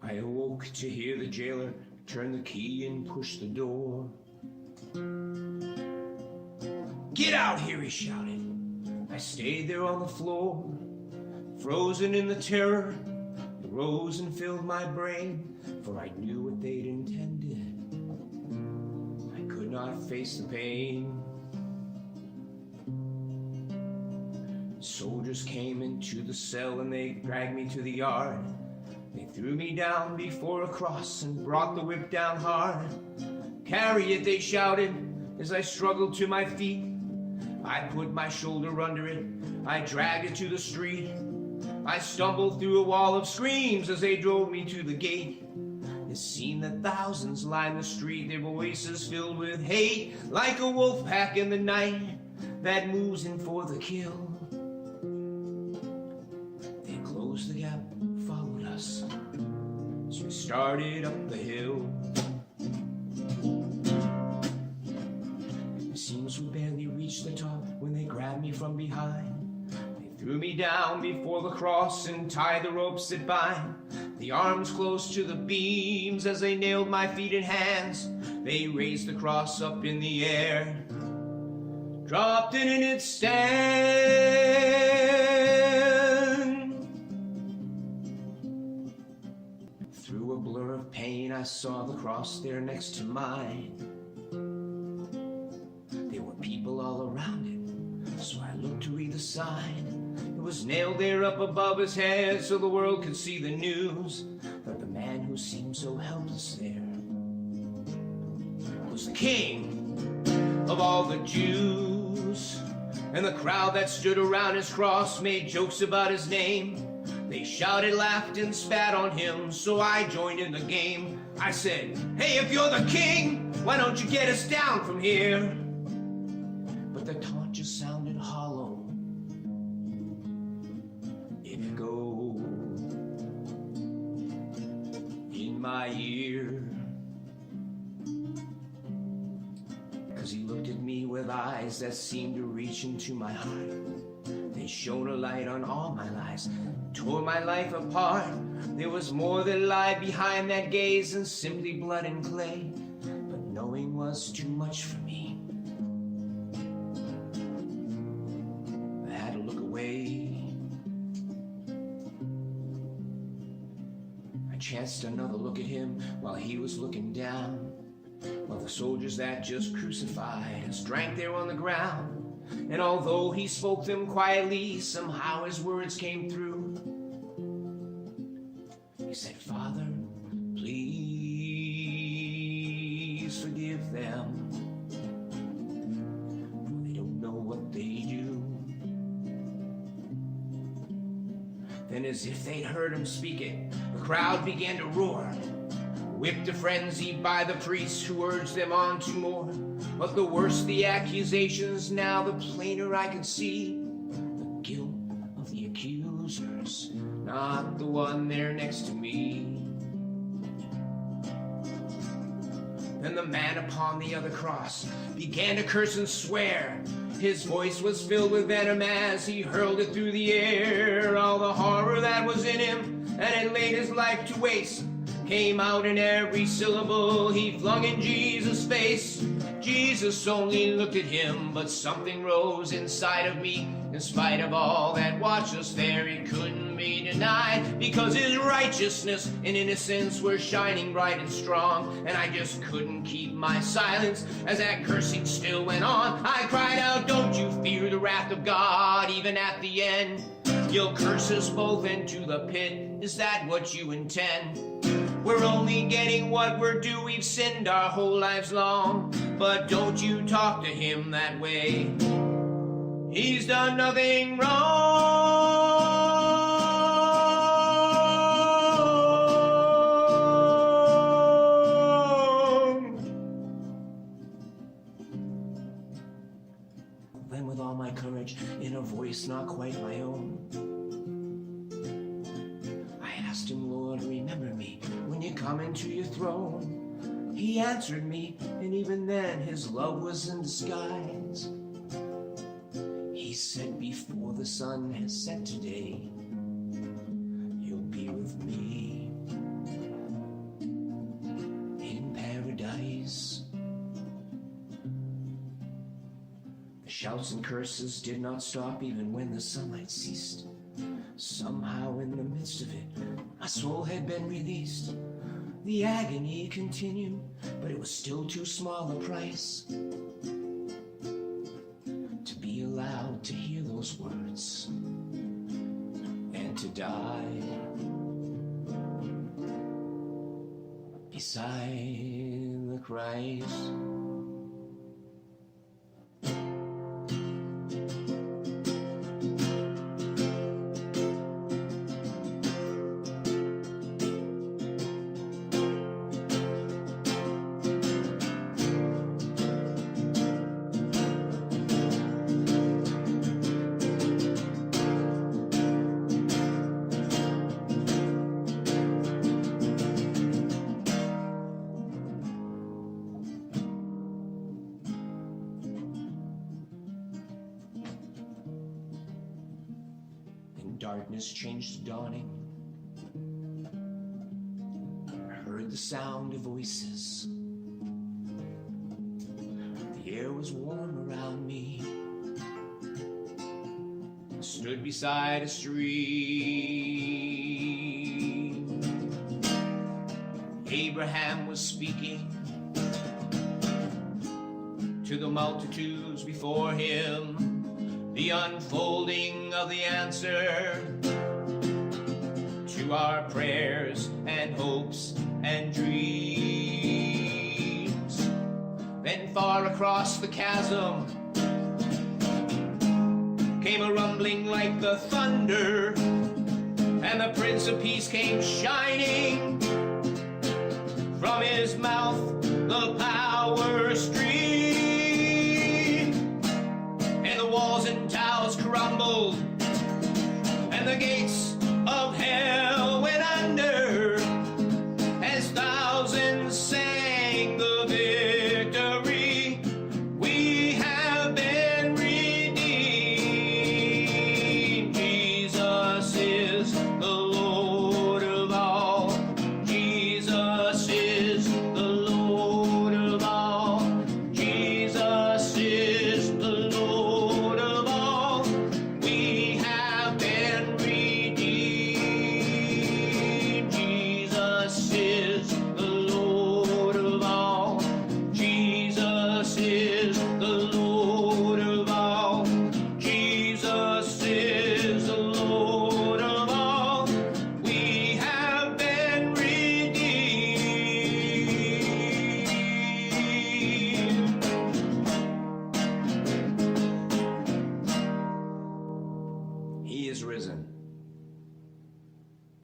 I awoke to hear the jailer turn the key and push the door. "Get out here," he shouted. I stayed there on the floor, frozen in the terror that rose and filled my brain, for I knew what they'd intended. I could not face the pain. Soldiers came into the cell and they dragged me to the yard. They threw me down before a cross and brought the whip down hard. "Carry it," they shouted, as I struggled to my feet. I put my shoulder under it, I dragged it to the street. I stumbled through a wall of screams as they drove me to the gate. It seemed that thousands lined the street, their voices filled with hate, like a wolf pack in the night that moves in for the kill. They closed the gap, followed us, as we started up the hill. It seems we barely reached the top when they grabbed me from behind. They threw me down before the cross and tied the ropes that bind. The arms close to the beams as they nailed my feet and hands. They raised the cross up in the air, dropped it in its stand. Through a blur of pain, I saw the cross there next to mine. There were people all around it, so I looked to read the sign. It was nailed there up above his head so the world could see the news. But the man who seemed so helpless there was the King of all the Jews. And the crowd that stood around his cross made jokes about his name. They shouted, laughed, and spat on him, so I joined in the game. I said, "Hey, if you're the king, why don't you get us down from here?" But the taunt just sounded hollow. It echoed in my ear. 'Cause he looked at me with eyes that seemed to reach into my heart. They shone a light on all my lies, tore my life apart. There was more that lied behind that gaze than simply blood and clay. But knowing was too much for me. I had to look away. I chanced another look at him while he was looking down. While the soldiers that just crucified us drank there on the ground. And although he spoke them quietly, somehow his words came through. He said, "Father, please forgive them, for they don't know what they do." Then, as if they'd heard him speak it, the crowd began to roar, whipped to frenzy by the priests who urged them on to more. But the worse the accusations, now the plainer I could see the guilt of the accusers, not the one there next to me. Then the man upon the other cross began to curse and swear. His voice was filled with venom as he hurled it through the air. All the horror that was in him and had laid his life to waste came out in every syllable he flung in Jesus' face. Jesus only looked at him, but something rose inside of me. In spite of all that watched us there, it couldn't be denied, because his righteousness and innocence were shining bright and strong. And I just couldn't keep my silence as that cursing still went on. I cried out, "Don't you fear the wrath of God, even at the end? You'll curse us both into the pit. Is that what you intend? We're only getting what we're due, we've sinned our whole lives long. But don't you talk to him that way. He's done nothing wrong." Then with all my courage, in a voice not quite my own, I asked him, "Lord, remember me when you come into your throne." He answered me, and even then his love was in disguise. He said, before the sun has set today, you'll be with me in paradise. The shouts and curses did not stop even when the sunlight ceased. Somehow in the midst of it, my soul had been released. The agony continued, but it was still too small a price to be allowed to hear those words and to die beside the Christ. Darkness changed to dawning. I heard the sound of voices. The air was warm around me. I stood beside a stream. Abraham was speaking to the multitudes before him. The unfolding of the answer to our prayers and hopes and dreams. Then far across the chasm came a rumbling like the thunder, and the Prince of Peace came shining from his mouth. The